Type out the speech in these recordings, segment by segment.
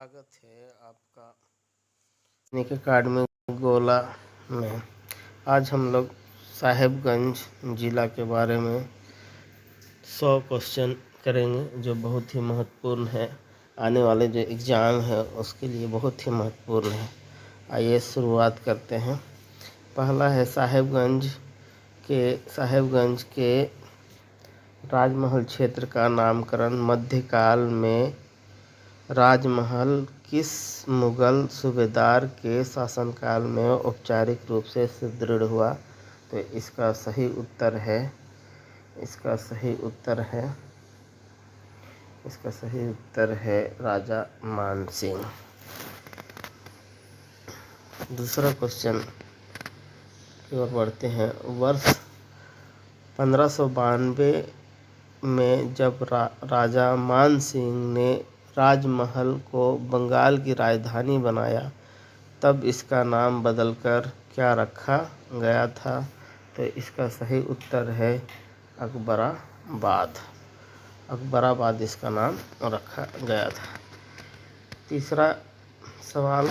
स्वागत है आपका के कार्ड में गोला में। आज हम लोग साहेबगंज ज़िला के बारे में 100 क्वेश्चन करेंगे जो बहुत ही महत्वपूर्ण है। आने वाले जो एग्ज़ाम है उसके लिए बहुत ही महत्वपूर्ण है। आइए शुरुआत करते हैं। पहला है साहेबगंज के राजमहल क्षेत्र का नामकरण मध्यकाल में राजमहल किस मुगल सूबेदार के शासनकाल में औपचारिक रूप से सुदृढ़ हुआ? तो इसका सही उत्तर है राजा मानसिंह। दूसरा क्वेश्चन की ओर बढ़ते हैं। वर्ष 1592 में जब राजा मानसिंह ने राजमहल को बंगाल की राजधानी बनाया तब इसका नाम बदलकर क्या रखा गया था? तो इसका सही उत्तर है अकबराबाद इसका नाम रखा गया था। तीसरा सवाल,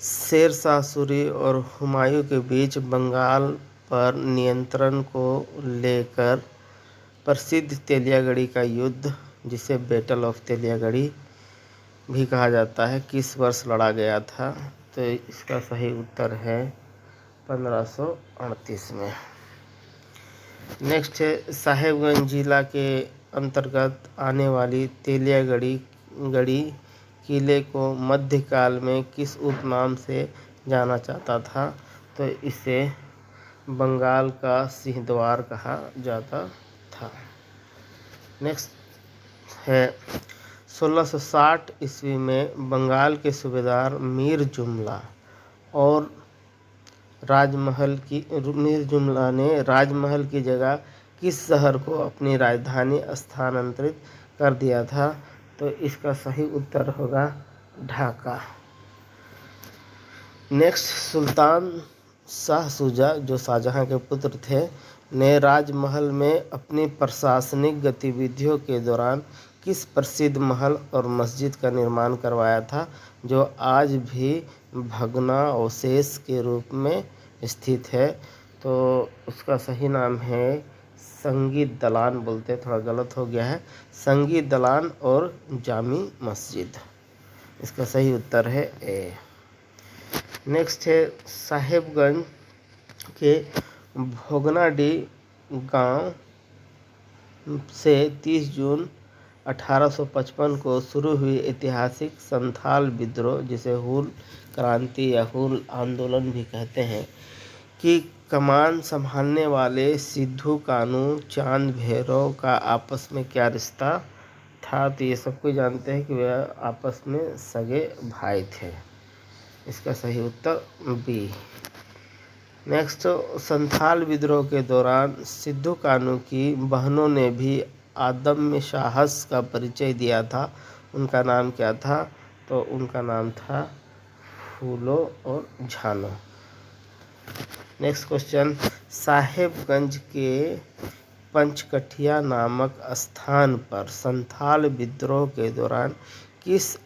शेर शाह सूरी और हुमायूं के बीच बंगाल पर नियंत्रण को लेकर प्रसिद्ध तेलियागढ़ी का युद्ध, जिसे बैटल ऑफ तेलियागढ़ी भी कहा जाता है, किस वर्ष लड़ा गया था? तो इसका सही उत्तर है 1538 में। नेक्स्ट है साहेबगंज जिला के अंतर्गत आने वाली तेलियागढ़ी किले को मध्यकाल में किस उपनाम से जाना जाता था? तो इसे बंगाल का सिंहद्वार कहा जाता था। नेक्स्ट है 1660 ईस्वी में बंगाल के सूबेदार मीर जुमला ने राजमहल की जगह किस शहर को अपनी राजधानी स्थानांतरित कर दिया था? तो इसका सही उत्तर होगा ढाका। नेक्स्ट, सुल्तान शाह शुजा जो शाहजहां के पुत्र थे ने राजमहल में अपनी प्रशासनिक गतिविधियों के दौरान किस प्रसिद्ध महल और मस्जिद का निर्माण करवाया था जो आज भी भग्नावशेष के रूप में स्थित है? तो उसका सही नाम है संगीत दलान, बोलते हैं, थोड़ा गलत हो गया है, संगीत दलान और जामी मस्जिद। इसका सही उत्तर है ए। नेक्स्ट है साहेबगंज के भोगनाडीह गांव से 30 जून 1855 को शुरू हुई ऐतिहासिक संथाल विद्रोह, जिसे हूल क्रांति या हूल आंदोलन भी कहते हैं, की कमान संभालने वाले सिद्धू कानू चांद भैरव का आपस में क्या रिश्ता था? तो ये सब कोई जानते हैं कि वे आपस में सगे भाई थे। इसका सही उत्तर बी। नेक्स्ट, संथाल विद्रोह के दौरान सिद्धू कानू की बहनों ने भी अदम्य साहस का परिचय दिया था। उनका नाम क्या था? तो उनका नाम था फूलो और झानो। नेक्स्ट क्वेश्चन, साहेबगंज के पंचकठिया नामक स्थान पर संथाल विद्रोह के दौरान किस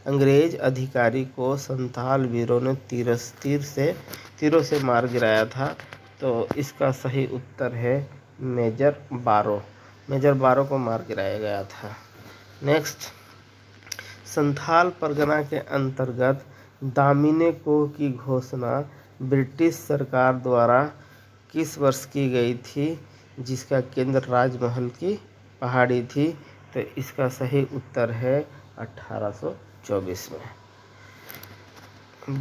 अंग्रेज अधिकारी को संथाल वीरों ने तीरों से मार गिराया था? तो इसका सही उत्तर है मेजर बारो को मार गिराया गया था। नेक्स्ट, संथाल परगना के अंतर्गत दामिनी कोह की घोषणा ब्रिटिश सरकार द्वारा किस वर्ष की गई थी, जिसका केंद्र राजमहल की पहाड़ी थी? तो इसका सही उत्तर है 1824 में।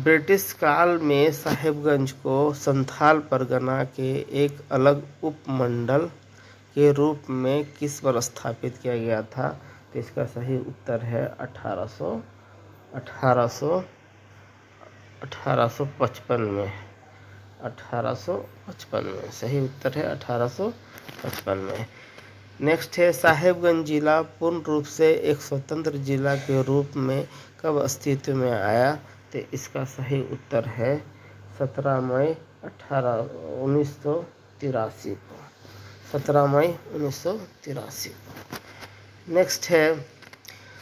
ब्रिटिश काल में साहेबगंज को संथाल परगना के एक अलग उपमंडल के रूप में किस वर्ष स्थापित किया गया था? तो इसका सही उत्तर है 1855 में। 1855 में सही उत्तर है 1855 में। नेक्स्ट है साहेबगंज जिला पूर्ण रूप से एक स्वतंत्र जिला के रूप में कब अस्तित्व में आया? तो इसका सही उत्तर है 17 मई 1983 को। 17 मई 1983 को। नेक्स्ट है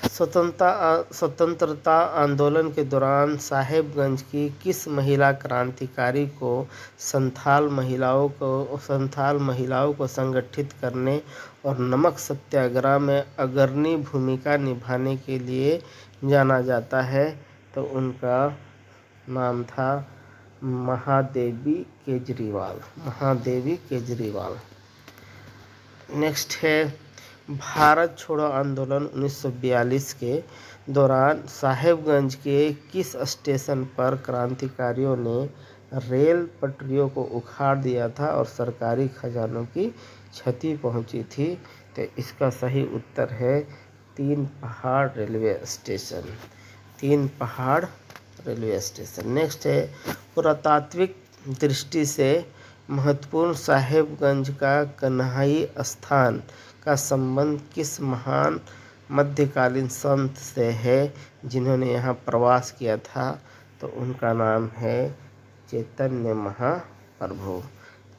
स्वतंत्रता आंदोलन के दौरान साहेबगंज की किस महिला क्रांतिकारी को संथाल महिलाओं को संगठित करने और नमक सत्याग्रह में अग्रणी भूमिका निभाने के लिए जाना जाता है? तो उनका नाम था महादेवी केजरीवाल। महादेवी केजरीवाल। नेक्स्ट है, भारत छोड़ो आंदोलन 1942 के दौरान साहेबगंज के किस स्टेशन पर क्रांतिकारियों ने रेल पटरियों को उखाड़ दिया था और सरकारी खजानों की क्षति पहुंची थी? तो इसका सही उत्तर है तीन पहाड़ रेलवे स्टेशन। तीन पहाड़ रेलवे स्टेशन। नेक्स्ट है, पुरातात्विक दृष्टि से महत्वपूर्ण साहेबगंज का कन्हाई स्थान का संबंध किस महान मध्यकालीन संत से है जिन्होंने यहाँ प्रवास किया था? तो उनका नाम है चैतन्य महाप्रभु।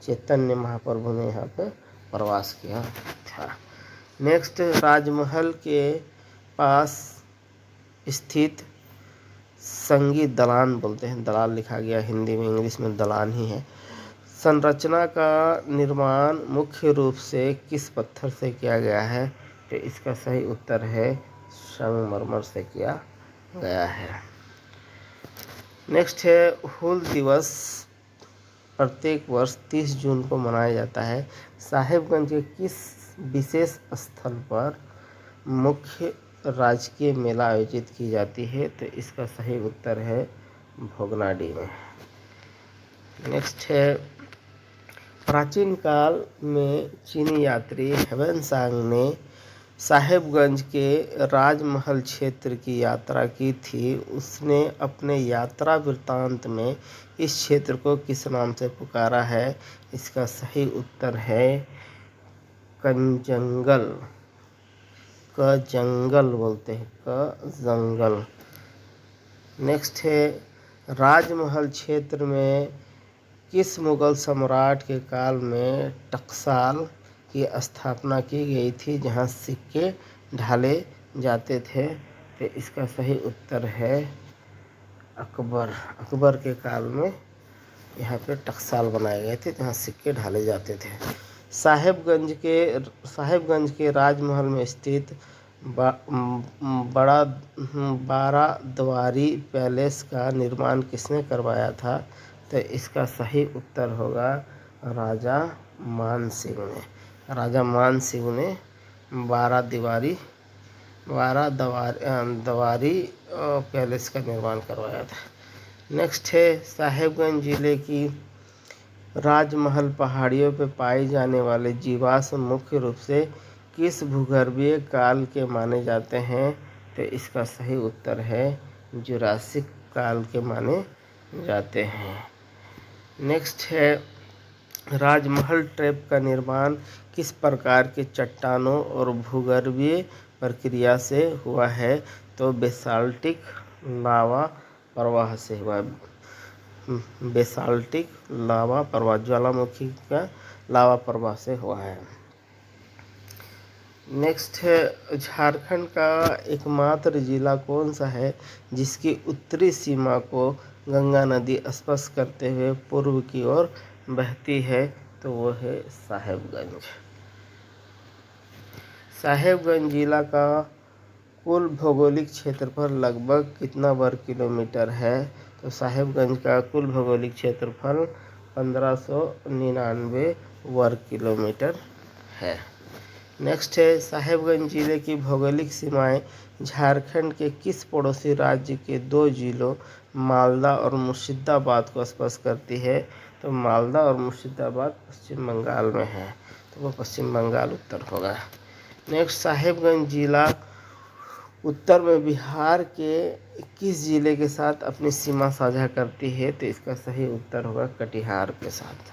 चैतन्य महाप्रभु ने यहाँ पे प्रवास किया था। नेक्स्ट, राजमहल के पास स्थित संगीत दलान बोलते हैं, दलाल लिखा गया हिंदी में, इंग्लिश में दलान ही है। संरचना का निर्माण मुख्य रूप से किस पत्थर से किया गया है? तो इसका सही उत्तर है संगमरमर से किया गया है। नेक्स्ट है, हूल दिवस प्रत्येक वर्ष 30 जून को मनाया जाता है। साहेबगंज के किस विशेष स्थल पर मुख्य राजकीय मेला आयोजित की जाती है? तो इसका सही उत्तर है भोगनाडी में। नेक्स्ट है, प्राचीन काल में चीनी यात्री ह्वेनसांग ने साहेबगंज के राजमहल क्षेत्र की यात्रा की थी। उसने अपने यात्रा वृत्तांत में इस क्षेत्र को किस नाम से पुकारा है? इसका सही उत्तर है कंजंगल। क जंगल बोलते हैं, क जंगल। नेक्स्ट है, राजमहल क्षेत्र में किस मुगल सम्राट के काल में टकसाल की स्थापना की गई थी जहां सिक्के ढाले जाते थे? तो इसका सही उत्तर है अकबर। अकबर के काल में यहाँ पे टकसाल बनाए गए थे जहाँ सिक्के ढाले जाते थे। साहेबगंज के राजमहल में स्थित बड़ा 12 द्वारी पैलेस का निर्माण किसने करवाया था? तो इसका सही उत्तर होगा राजा मान सिंह ने। राजा मान सिंह ने 12 द्वारी पैलेस का निर्माण करवाया था। नेक्स्ट है, साहेबगंज जिले की राजमहल पहाड़ियों पर पाए जाने वाले जीवाश्म मुख्य रूप से किस भूगर्भीय काल के माने जाते हैं? तो इसका सही उत्तर है जुरासिक काल के माने जाते हैं। नेक्स्ट है, राजमहल ट्रैप का निर्माण किस प्रकार के चट्टानों और भूगर्भीय प्रक्रिया से हुआ है? तो बेसाल्टिक लावा प्रवाह से हुआ। बेसाल्टिक लावा प्रवाह, ज्वालामुखी का लावा प्रवाह से हुआ है। नेक्स्ट है, झारखंड का एकमात्र जिला कौन सा है जिसकी उत्तरी सीमा को गंगा नदी स्पर्श करते हुए पूर्व की ओर बहती है? तो वो है साहेबगंज। साहेबगंज जिला का कुल भौगोलिक क्षेत्रफल लगभग कितना वर्ग किलोमीटर है? तो साहेबगंज का कुल भौगोलिक क्षेत्रफल 1599 वर्ग किलोमीटर है। नेक्स्ट है, साहेबगंज जिले की भौगोलिक सीमाएं झारखंड के किस पड़ोसी राज्य के 2 जिलों मालदा और मुर्शिदाबाद को स्पर्श करती है? तो मालदा और मुर्शिदाबाद पश्चिम बंगाल में है, तो वो पश्चिम बंगाल उत्तर होगा। नेक्स्ट, साहेबगंज जिला उत्तर में बिहार के किस जिले के साथ अपनी सीमा साझा करती है? तो इसका सही उत्तर होगा कटिहार के साथ।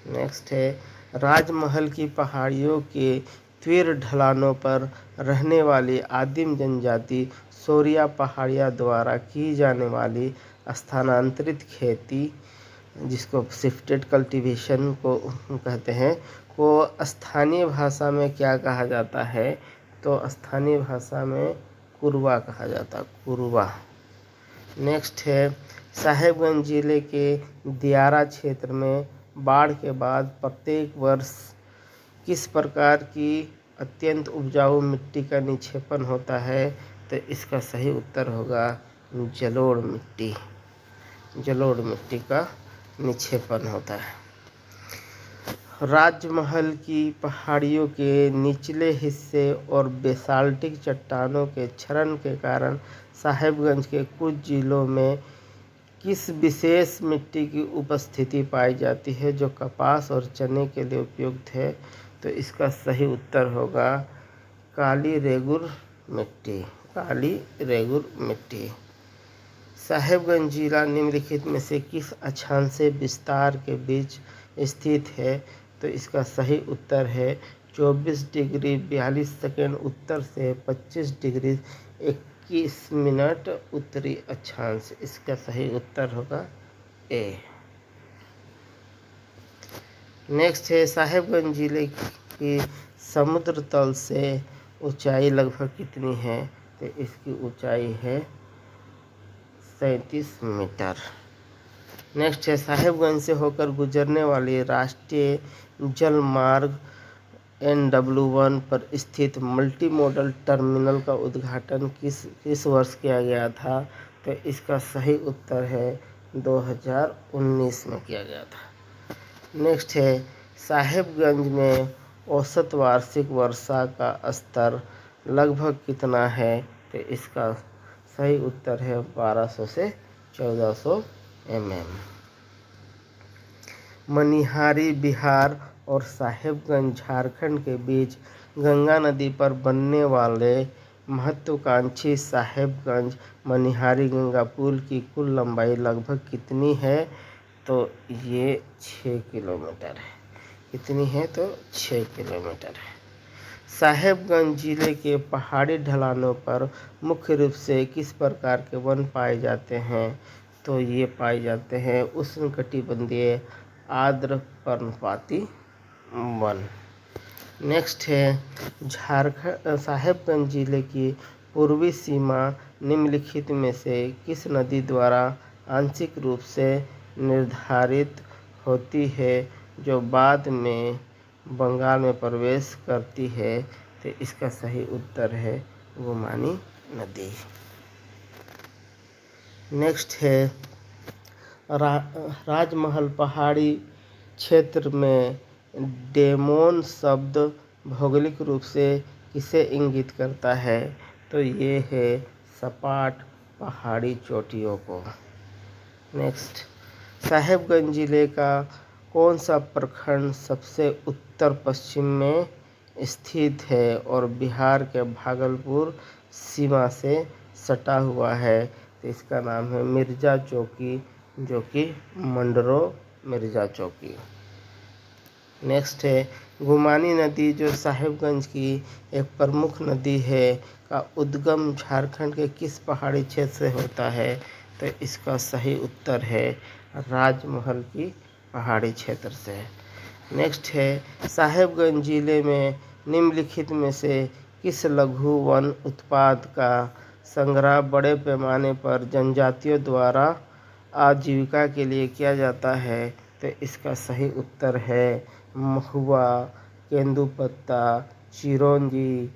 नेक्स्ट है, राजमहल की पहाड़ियों के तीव्र ढलानों पर रहने वाली आदिम जनजाति सोरिया पहाड़िया द्वारा की जाने वाली स्थानांतरित खेती, जिसको शिफ्टेड कल्टीवेशन को कहते हैं, को स्थानीय भाषा में क्या कहा जाता है? तो स्थानीय भाषा में कुरवा कहा जाता, कुरवा। नेक्स्ट है साहेबगंज जिले के दियारा क्षेत्र में बाढ़ के बाद प्रत्येक वर्ष किस प्रकार की अत्यंत उपजाऊ मिट्टी का निक्षेपण होता है? तो इसका सही उत्तर होगा जलोढ़ मिट्टी। जलोढ़ मिट्टी का निक्षेपण होता है। राजमहल की पहाड़ियों के निचले हिस्से और बेसाल्टिक चट्टानों के क्षरण के कारण साहेबगंज के कुछ जिलों में किस विशेष मिट्टी की उपस्थिति पाई जाती है जो कपास और चने के लिए उपयुक्त है? तो इसका सही उत्तर होगा काली रेगुर मिट्टी। काली रेगुर मिट्टी। साहेबगंज जिला निम्नलिखित में से किस अक्षांशीय विस्तार के बीच स्थित है? तो इसका सही उत्तर है 24 डिग्री 42 सेकंड उत्तर से 25 डिग्री 21 मिनट उत्तरी अक्षांश। इसका सही उत्तर होगा ए। नेक्स्ट है साहेबगंज जिले की समुद्र तल से ऊंचाई लगभग कितनी है? तो इसकी ऊंचाई है 37 मीटर। नेक्स्ट है साहेबगंज से होकर गुजरने वाली राष्ट्रीय जलमार्ग NW1 पर स्थित मल्टी मॉडल टर्मिनल का उद्घाटन किस वर्ष किया गया था? तो इसका सही उत्तर है 2019 में किया गया था। नेक्स्ट है साहेबगंज में औसत वार्षिक वर्षा का स्तर लगभग कितना है? तो इसका सही उत्तर है 1200 से 1400 mm। मनिहारी बिहार और साहेबगंज झारखंड के बीच गंगा नदी पर बनने वाले महत्वाकांक्षी साहेबगंज मनिहारी गंगा पुल की कुल लंबाई लगभग कितनी है? तो ये 6 किलोमीटर है। कितनी है? तो 6 किलोमीटर है। साहेबगंज जिले के पहाड़ी ढलानों पर मुख्य रूप से किस प्रकार के वन पाए जाते हैं? तो ये पाए जाते हैं उष्णकटिबंधीय आर्द्र पर्णपाती वन। नेक्स्ट है साहेबगंज जिले की पूर्वी सीमा निम्नलिखित में से किस नदी द्वारा आंशिक रूप से निर्धारित होती है जो बाद में बंगाल में प्रवेश करती है? तो इसका सही उत्तर है गुमानी नदी। नेक्स्ट है राजमहल पहाड़ी क्षेत्र में डेमोन शब्द भौगोलिक रूप से किसे इंगित करता है? तो ये है सपाट पहाड़ी चोटियों को। नेक्स्ट साहेबगंज जिले का कौन सा प्रखंड सबसे उत्तर पश्चिम में स्थित है और बिहार के भागलपुर सीमा से सटा हुआ है? तो इसका नाम है मिर्जा चौकी, जो कि मंडरो मिर्जा चौकी। नेक्स्ट है गुमानी नदी जो साहेबगंज की एक प्रमुख नदी है का उद्गम झारखंड के किस पहाड़ी क्षेत्र से होता है? तो इसका सही उत्तर है राजमहल की पहाड़ी क्षेत्र से। नेक्स्ट है साहेबगंज जिले में निम्नलिखित में से किस लघु वन उत्पाद का संग्रह बड़े पैमाने पर जनजातियों द्वारा आजीविका के लिए किया जाता है? तो इसका सही उत्तर है महुआ, केंदुपत्ता, चिरौंजी,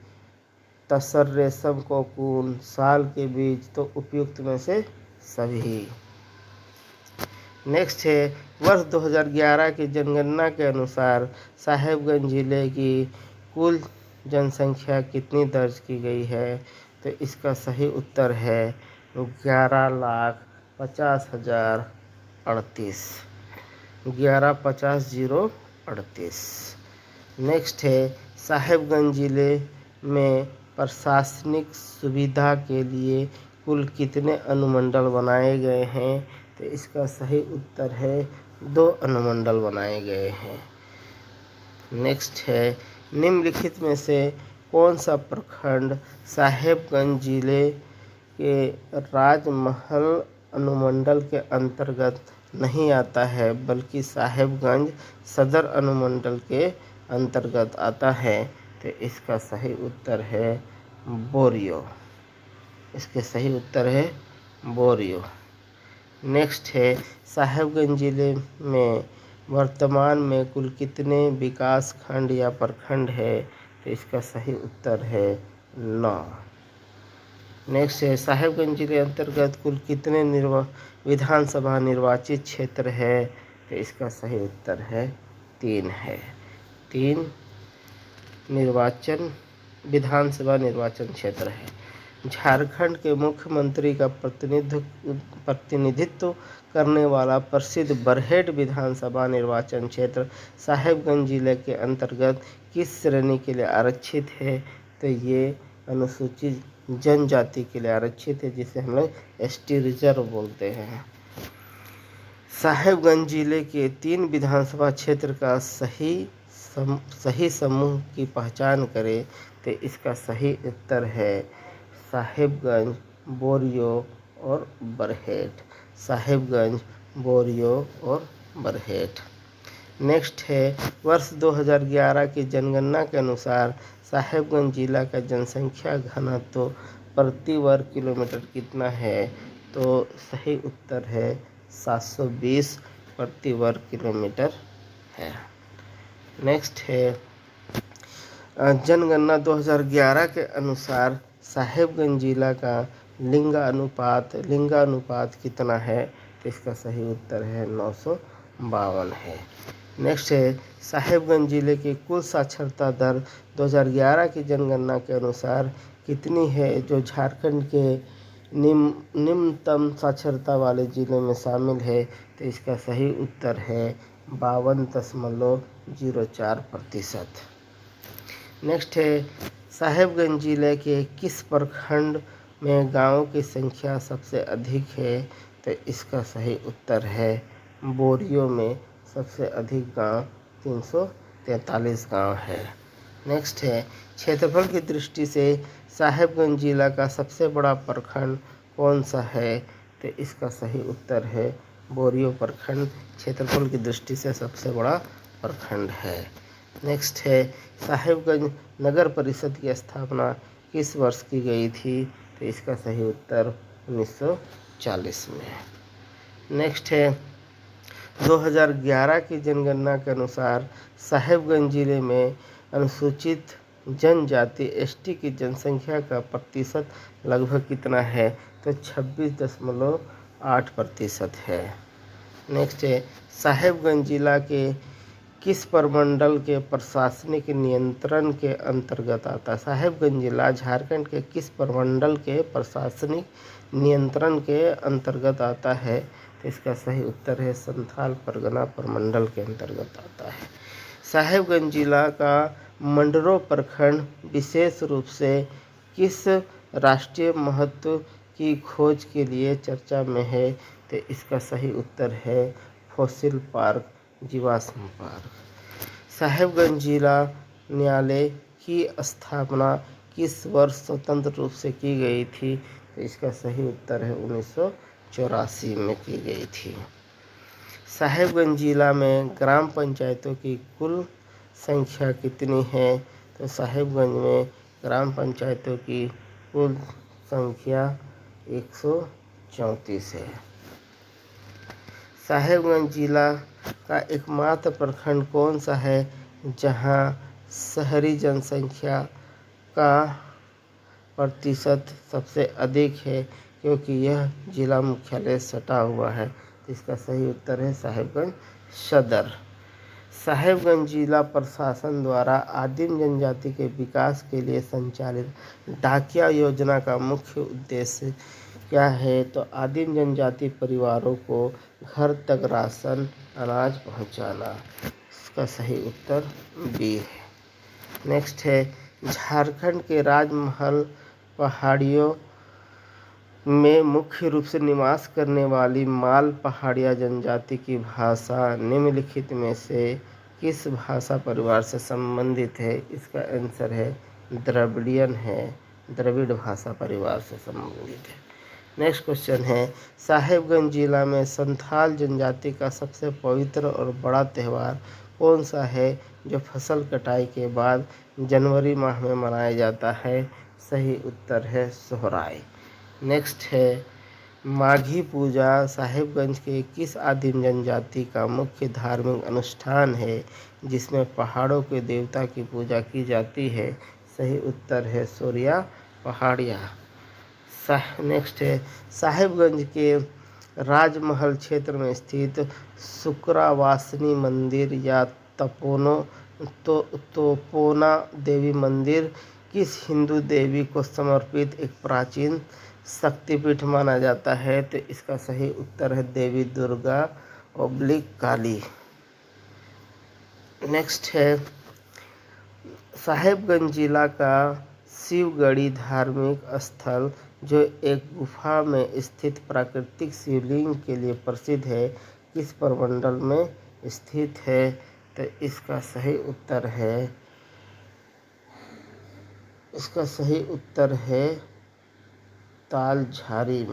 तसर, रेशम कोकून, साल के बीज, तो उपयुक्त में से सभी। नेक्स्ट है वर्ष 2011 की जनगणना के अनुसार साहेबगंज जिले की कुल जनसंख्या कितनी दर्ज की गई है? तो इसका सही उत्तर है 11,50,038। 11,50,038। नेक्स्ट है साहेबगंज जिले में प्रशासनिक सुविधा के लिए कुल कितने अनुमंडल बनाए गए हैं? तो इसका सही उत्तर है 2 अनुमंडल बनाए गए हैं। नेक्स्ट है निम्नलिखित में से कौन सा प्रखंड साहेबगंज जिले के राजमहल अनुमंडल के अंतर्गत नहीं आता है बल्कि साहेबगंज सदर अनुमंडल के अंतर्गत आता है? तो इसका सही उत्तर है बोरियो। इसके सही उत्तर है बोरियो। नेक्स्ट है साहेबगंज जिले में वर्तमान में कुल कितने विकास खंड या प्रखंड है? तो इसका सही उत्तर है 9। नेक्स्ट है साहेबगंज जिले अंतर्गत कुल कितने विधानसभा निर्वाचित क्षेत्र है? तो इसका सही उत्तर है 3 है। 3 विधानसभा निर्वाचन क्षेत्र है। झारखंड के मुख्यमंत्री का प्रतिनिधित्व करने वाला प्रसिद्ध बरहेट विधानसभा निर्वाचन क्षेत्र साहेबगंज जिले के अंतर्गत किस श्रेणी के लिए आरक्षित है? तो ये अनुसूचित जनजाति के लिए आरक्षित है, जिसे हम लोग एसटी रिजर्व बोलते हैं। साहेबगंज जिले के 3 विधानसभा क्षेत्र का सही समूह की पहचान करें। तो इसका सही उत्तर है साहेबगंज, बोरियो और बरहेट। साहेबगंज, बोरियो और बरहेट। नेक्स्ट है वर्ष 2011 की जनगणना के अनुसार साहेबगंज जिला का जनसंख्या घनत्व प्रति वर्ग किलोमीटर कितना है? तो सही उत्तर है 720 प्रति वर्ग किलोमीटर है। नेक्स्ट है जनगणना 2011 के अनुसार साहेबगंज जिला का लिंगानुपात कितना है? तो इसका सही उत्तर है 952 है। नेक्स्ट है साहेबगंज जिले की कुल साक्षरता दर 2011 की जनगणना के अनुसार कितनी है, जो झारखंड के निम्नतम साक्षरता वाले जिलों में शामिल है? तो इसका सही उत्तर है 52.04%। नेक्स्ट है साहेबगंज जिले के किस प्रखंड में गांवों की संख्या सबसे अधिक है? तो इसका सही उत्तर है बोरियो में सबसे अधिक गांव 343 गांव है। नेक्स्ट है क्षेत्रफल की दृष्टि से साहेबगंज जिला का सबसे बड़ा प्रखंड कौन सा है? तो इसका सही उत्तर है बोरियो प्रखंड क्षेत्रफल की दृष्टि से सबसे बड़ा प्रखंड है। नेक्स्ट है साहेबगंज नगर परिषद की स्थापना किस वर्ष की गई थी? तो इसका सही उत्तर 1940 में। नेक्स्ट है 2011 की जनगणना के अनुसार साहेबगंज जिले में अनुसूचित जनजाति एसटी की जनसंख्या का प्रतिशत लगभग कितना है? तो 26.8% है। नेक्स्ट है साहेबगंज जिला के किस प्रमंडल के प्रशासनिक नियंत्रण के अंतर्गत आता है? साहेबगंज जिला झारखंड के किस प्रमंडल के प्रशासनिक नियंत्रण के अंतर्गत आता है? तो इसका सही उत्तर है संथाल परगना प्रमंडल के अंतर्गत आता है। साहेबगंज जिला का मंडरो प्रखंड विशेष रूप से किस राष्ट्रीय महत्व की खोज के लिए चर्चा में है? तो इसका सही उत्तर है फॉसिल पार्क, जीवाश्म पार्क। साहेबगंज जिला न्यायालय की स्थापना किस वर्ष स्वतंत्र रूप से की गई थी? तो इसका सही उत्तर है 1984 में की गई थी। साहेबगंज जिला में ग्राम पंचायतों की कुल संख्या कितनी है? तो साहेबगंज में ग्राम पंचायतों की कुल संख्या 134 है। साहेबगंज जिला का एकमात्र प्रखंड कौन सा है जहां शहरी जनसंख्या का प्रतिशत सबसे अधिक है, क्योंकि यह जिला मुख्यालय सटा हुआ है? इसका सही उत्तर है साहेबगंज सदर। साहेबगंज जिला प्रशासन द्वारा आदिम जनजाति के विकास के लिए संचालित डाकिया योजना का मुख्य उद्देश्य क्या है? तो आदिम जनजाति परिवारों को घर तक राशन अनाज पहुंचाना। इसका सही उत्तर बी है। नेक्स्ट है झारखंड के राजमहल पहाड़ियों में मुख्य रूप से निवास करने वाली माल पहाड़िया जनजाति की भाषा निम्नलिखित में से किस भाषा परिवार से संबंधित है? इसका आंसर है द्रविड़ियन है, द्रविड़ भाषा परिवार से संबंधित है। नेक्स्ट क्वेश्चन है साहेबगंज जिला में संथाल जनजाति का सबसे पवित्र और बड़ा त्यौहार कौन सा है, जो फसल कटाई के बाद जनवरी माह में मनाया जाता है। सही उत्तर है सोहराय। नेक्स्ट है माघी पूजा साहिबगंज के किस आदिम जनजाति का मुख्य धार्मिक अनुष्ठान है जिसमें पहाड़ों के देवता की पूजा की जाती है। सही उत्तर है सोरिया पहाड़िया। नेक्स्ट है साहिबगंज के राजमहल क्षेत्र में स्थित शुक्रावासिनी मंदिर या तपोना देवी मंदिर किस हिंदू देवी को समर्पित एक प्राचीन शक्तिपीठ माना जाता है। तो इसका सही उत्तर है देवी दुर्गा / काली। नेक्स्ट है साहिबगंज जिला का शिवगढ़ी धार्मिक स्थल जो एक गुफा में स्थित प्राकृतिक शिवलिंग के लिए प्रसिद्ध है किस प्रमंडल में स्थित है। तो इसका सही उत्तर है तालझारी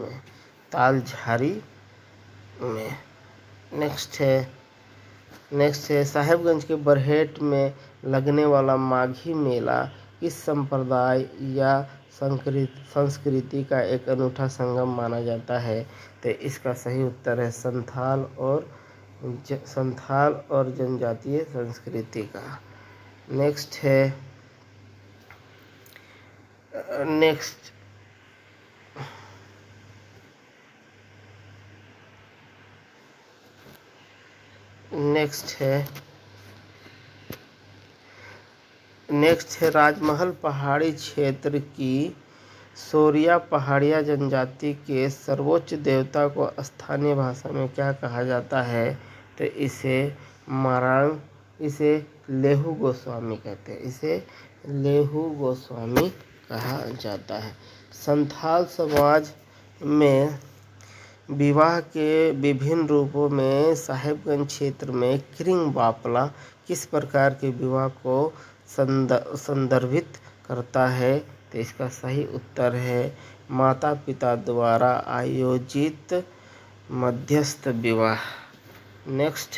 में। नेक्स्ट है साहिबगंज के बरहेट में लगने वाला माघी मेला किस संप्रदाय या संस्कृति का एक अनूठा संगम माना जाता है। तो इसका सही उत्तर है संथाल और जनजातीय संस्कृति का। नेक्स्ट है राजमहल पहाड़ी क्षेत्र की सोरिया पहाड़िया जनजाति के सर्वोच्च देवता को स्थानीय भाषा में क्या कहा जाता है। तो इसे लेहू गोस्वामी कहते हैं। इसे लेहू गोस्वामी कहा जाता है। संथाल समाज में विवाह के विभिन्न रूपों में साहिबगंज क्षेत्र में क्रिंग बापला किस प्रकार के विवाह को संदर्भित करता है। तो इसका सही उत्तर है माता पिता द्वारा आयोजित मध्यस्थ विवाह। नेक्स्ट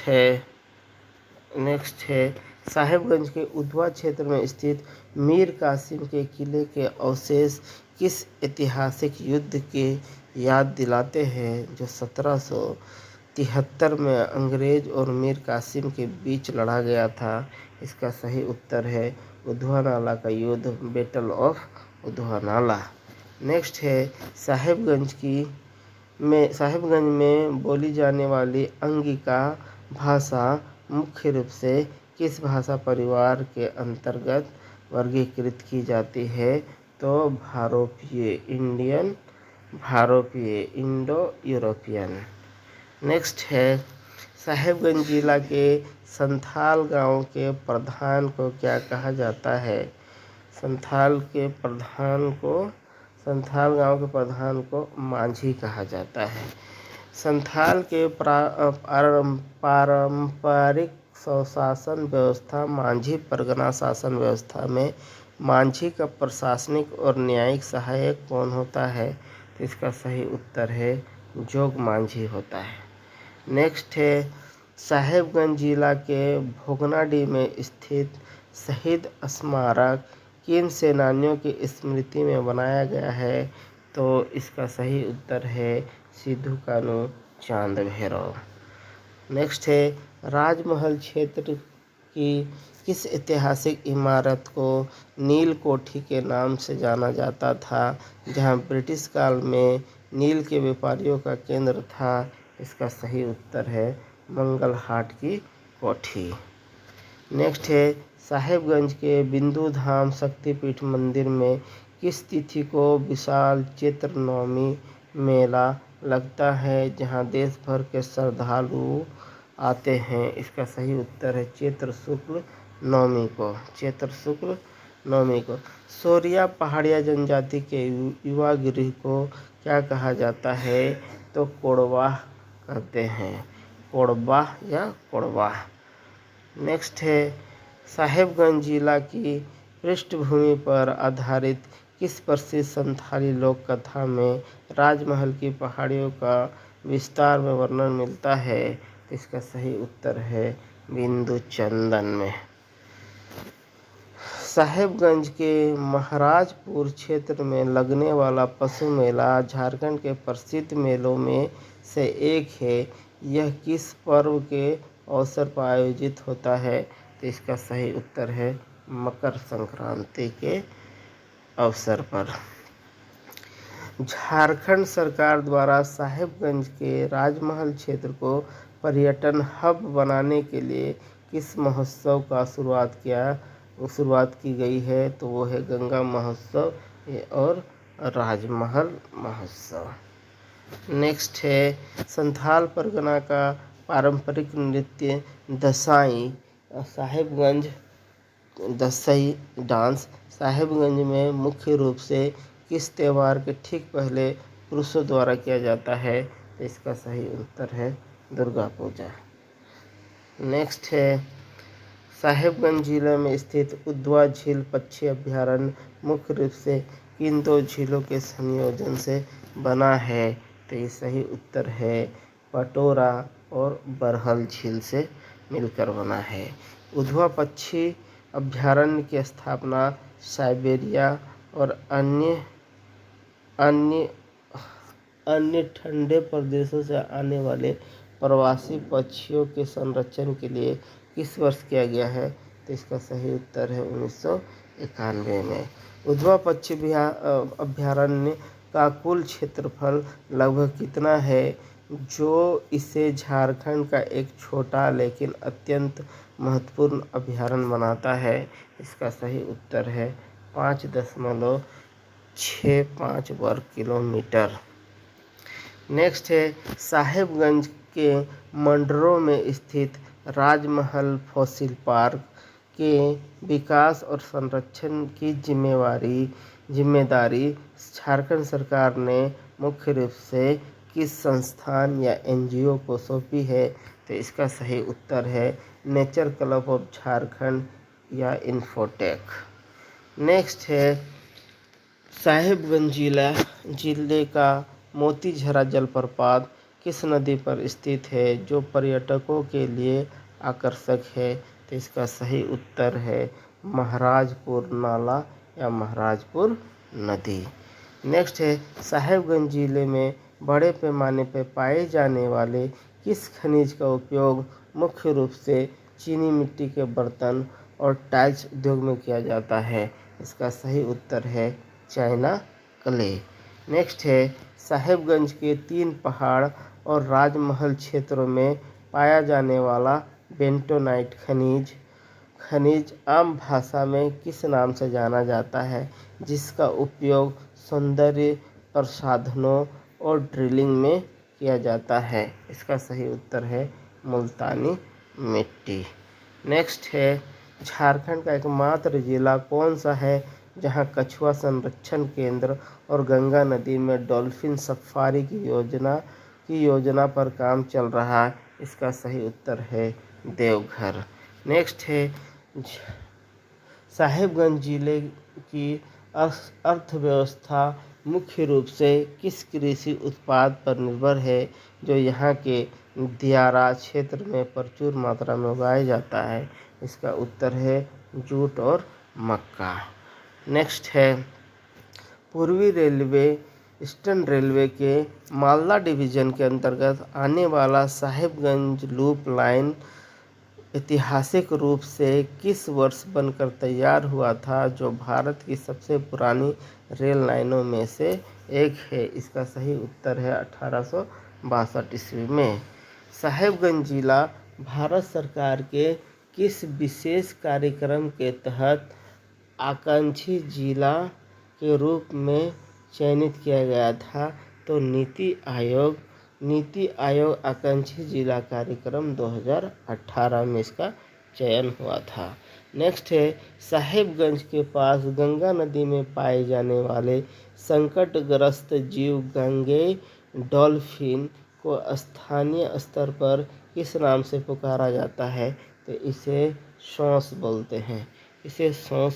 है साहिबगंज के उधवा क्षेत्र में स्थित मीर कासिम के किले के अवशेष किस ऐतिहासिक युद्ध के याद दिलाते हैं जो 1773 में अंग्रेज और मीर कासिम के बीच लड़ा गया था। इसका सही उत्तर है उधवानाला का युद्ध, बैटल ऑफ उधवानाला। नेक्स्ट है साहिबगंज में बोली जाने वाली अंगिका भाषा मुख्य रूप से किस भाषा परिवार के अंतर्गत वर्गीकृत की जाती है। तो भारोपीय इंडो यूरोपियन। नेक्स्ट है साहिबगंज जिला के संथाल गांव के प्रधान को क्या कहा जाता है। संथाल गांव के प्रधान को माझी कहा जाता है। संथाल के पारंपरिक स्वशासन व्यवस्था माझी परगना शासन व्यवस्था में माझी का प्रशासनिक और न्यायिक सहायक कौन होता है। तो इसका सही उत्तर है जोग माझी होता है। नेक्स्ट है साहिबगंज जिला के भोगनाडीह में स्थित शहीद स्मारक किन सेनानियों की स्मृति में बनाया गया है। तो इसका सही उत्तर है सिद्धू कानू चांद भैरव। नेक्स्ट है राजमहल क्षेत्र की किस ऐतिहासिक इमारत को नील कोठी के नाम से जाना जाता था जहां ब्रिटिश काल में नील के व्यापारियों का केंद्र था। इसका सही उत्तर है मंगल हाट की कोठी। नेक्स्ट है साहिबगंज के बिंदु धाम शक्तिपीठ मंदिर में किस तिथि को विशाल चैत्र नवमी मेला लगता है जहां देश भर के श्रद्धालु आते हैं। इसका सही उत्तर है चैत्र शुक्ल नवमी को। सोरिया पहाड़िया जनजाति के युवा गृह को क्या कहा जाता है। तो कोड़वाह कहते हैं, कोड़वाह। नेक्स्ट है साहिबगंज जिला की पृष्ठभूमि पर आधारित किस प्रसिद्ध संथाली लोक कथा में राजमहल की पहाड़ियों का विस्तार में वर्णन मिलता है। तो इसका सही उत्तर है बिंदु चंदन में। साहेबगंज के महाराजपुर क्षेत्र में लगने वाला पशु मेला झारखंड के प्रसिद्ध मेलों में से एक है। यह किस पर्व के अवसर पर आयोजित होता है? तो इसका सही उत्तर है मकर संक्रांति के अवसर पर। झारखंड सरकार द्वारा साहेबगंज के राजमहल क्षेत्र को पर्यटन हब बनाने के लिए किस महोत्सव का शुरुआत की गई है? तो वो है गंगा महोत्सव और राजमहल महोत्सव। नेक्स्ट है संथाल परगना का पारंपरिक नृत्य दसाई डांस साहेबगंज में मुख्य रूप से किस त्यौहार के ठीक पहले पुरुषों द्वारा किया जाता है? तो इसका सही उत्तर है दुर्गा पूजा। नेक्स्ट है साहेबगंज जिले में स्थित उद्धवा झील पक्षी अभयारण्य मुख्य रूप से किन दो झीलों के संयोजन से बना है? तो ये सही उत्तर है पटोरा और बरहल झील से मिलकर बना है। उद्धवा पक्षी अभयारण्य की स्थापना साइबेरिया और अन्य ठंडे प्रदेशों से आने वाले प्रवासी पक्षियों के संरक्षण के लिए किस वर्ष किया गया है? तो इसका सही उत्तर है 1991 में। उद्धवा पक्षी अभयारण्य का कुल क्षेत्रफल लगभग कितना है, जो इसे झारखंड का एक छोटा लेकिन अत्यंत महत्वपूर्ण अभयारण्य बनाता है? इसका सही उत्तर है 5.65 वर्ग किलोमीटर। नेक्स्ट है साहेबगंज के मंडरों में स्थित राजमहल फॉसिल पार्क के विकास और संरक्षण की जिम्मेदारी झारखंड सरकार ने मुख्य रूप से किस संस्थान या एनजीओ को सौंपी है? तो इसका सही उत्तर है नेचर क्लब ऑफ झारखंड या इन्फोटेक। नेक्स्ट है साहेबगंज जिले का मोतीझरा जलप्रपात किस नदी पर स्थित है, जो पर्यटकों के लिए आकर्षक है? तो इसका सही उत्तर है महाराजपुर नाला या महाराजपुर नदी। नेक्स्ट है साहेबगंज जिले में बड़े पैमाने पर पाए जाने वाले किस खनिज का उपयोग मुख्य रूप से चीनी मिट्टी के बर्तन और टाइल्स उद्योग में किया जाता है? इसका सही उत्तर है चाइना क्ले। नेक्स्ट है साहेबगंज के 3 पहाड़ और राजमहल क्षेत्रों में पाया जाने वाला बेंटोनाइट खनिज आम भाषा में किस नाम से जाना जाता है, जिसका उपयोग सौंदर्य प्रसाधनों और ड्रिलिंग में किया जाता है? इसका सही उत्तर है मुल्तानी मिट्टी। नेक्स्ट है झारखंड का एकमात्र जिला कौन सा है जहां कछुआ संरक्षण केंद्र और गंगा नदी में डॉल्फिन सफारी की योजना पर काम चल रहा है? इसका सही उत्तर है देवघर। नेक्स्ट है साहेबगंज जिले की अर्थव्यवस्था मुख्य रूप से किस कृषि उत्पाद पर निर्भर है, जो यहाँ के दियारा क्षेत्र में प्रचुर मात्रा में उगाया जाता है? इसका उत्तर है जूट और मक्का। नेक्स्ट है पूर्वी रेलवे ईस्टर्न रेलवे के मालदा डिवीज़न के अंतर्गत आने वाला साहेबगंज लूप लाइन ऐतिहासिक रूप से किस वर्ष बनकर तैयार हुआ था, जो भारत की सबसे पुरानी रेल लाइनों में से एक है? इसका सही उत्तर है 1862 ईस्वी में। साहेबगंज जिला भारत सरकार के किस विशेष कार्यक्रम के तहत आकांक्षी जिला के रूप में चयनित किया गया था? तो नीति आयोग आकांक्षी जिला कार्यक्रम 2018 में इसका चयन हुआ था। नेक्स्ट है साहेबगंज के पास गंगा नदी में पाए जाने वाले संकटग्रस्त जीव गंगे डॉल्फिन को स्थानीय स्तर पर किस नाम से पुकारा जाता है? तो इसे सॉस बोलते हैं, इसे सॉस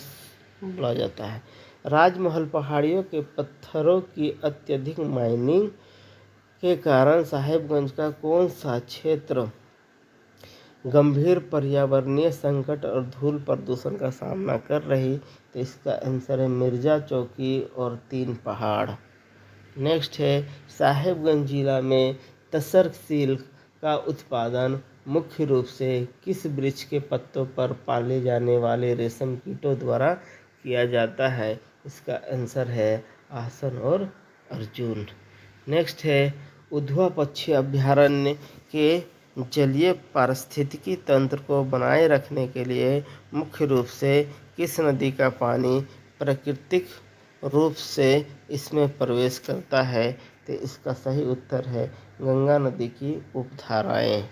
बोला जाता है। राजमहल पहाड़ियों के पत्थरों की अत्यधिक माइनिंग के कारण साहेबगंज का कौन सा क्षेत्र गंभीर पर्यावरणीय संकट और धूल प्रदूषण का सामना कर रही, तो इसका आंसर है मिर्जा चौकी और 3 पहाड़। नेक्स्ट है साहेबगंज जिला में तसर सिल्क का उत्पादन मुख्य रूप से किस वृक्ष के पत्तों पर पाले जाने वाले रेशम कीटों द्वारा किया जाता है? इसका आंसर है आसन और अर्जुन। नेक्स्ट है उधवा पक्षी अभयारण्य के जलीय पारिस्थितिकी तंत्र को बनाए रखने के लिए मुख्य रूप से किस नदी का पानी प्राकृतिक रूप से इसमें प्रवेश करता है? तो इसका सही उत्तर है गंगा नदी की उपधाराएं।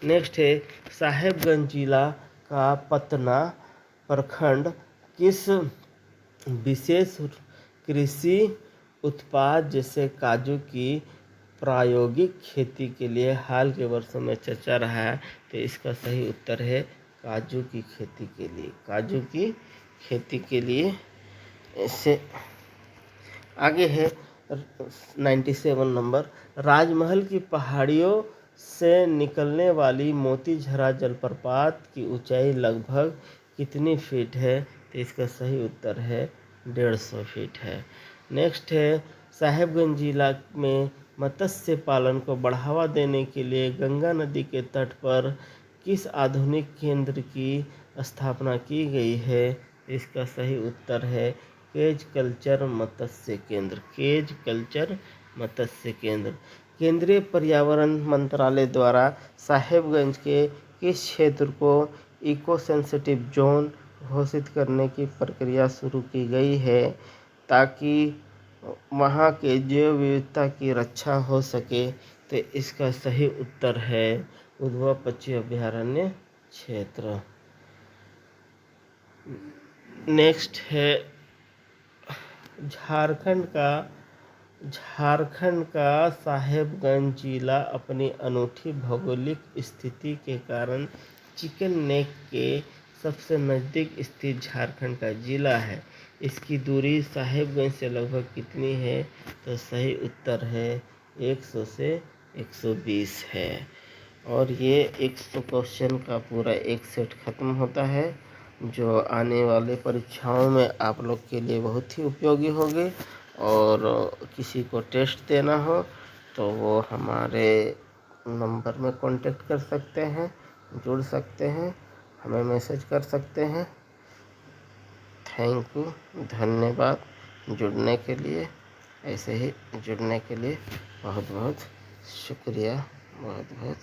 नेक्स्ट है साहेबगंज जिला का पतना प्रखंड किस विशेष कृषि उत्पाद जैसे काजू की प्रायोगिक खेती के लिए हाल के वर्षों में चर्चा रहा है? तो इसका सही उत्तर है काजू की खेती के लिए। काजू की खेती के लिए इससे आगे है 97 नंबर। राजमहल की पहाड़ियों से निकलने वाली मोतीझरा जलप्रपात की ऊंचाई लगभग कितनी फीट है? तो इसका सही उत्तर है 150 फीट है। नेक्स्ट है साहेबगंज जिला में मत्स्य पालन को बढ़ावा देने के लिए गंगा नदी के तट पर किस आधुनिक केंद्र की स्थापना की गई है? इसका सही उत्तर है केज कल्चर मत्स्य केंद्र। केज कल्चर मत्स्य केंद्र। केंद्रीय पर्यावरण मंत्रालय द्वारा साहेबगंज के किस क्षेत्र को इको सेंसिटिव जोन घोषित करने की प्रक्रिया शुरू की गई है ताकि वहाँ के जैव विविधता की रक्षा हो सके? तो इसका सही उत्तर है उधवा पक्षी अभयारण्य क्षेत्र। नेक्स्ट है झारखंड का साहेबगंज जिला अपनी अनूठी भौगोलिक स्थिति के कारण चिकन नेक के सबसे नज़दीक स्थित झारखंड का जिला है। इसकी दूरी साहेबगंज से लगभग कितनी है? तो सही उत्तर है 100 से 120 है। और ये 100 क्वेश्चन का पूरा एक सेट खत्म होता है, जो आने वाले परीक्षाओं में आप लोग के लिए बहुत ही उपयोगी होंगे। और किसी को टेस्ट देना हो तो वो हमारे नंबर में कांटेक्ट कर सकते हैं, जुड़ सकते हैं, हमें मैसेज कर सकते हैं। थैंक यू, धन्यवाद जुड़ने के लिए। ऐसे ही जुड़ने के लिए बहुत बहुत शुक्रिया, बहुत बहुत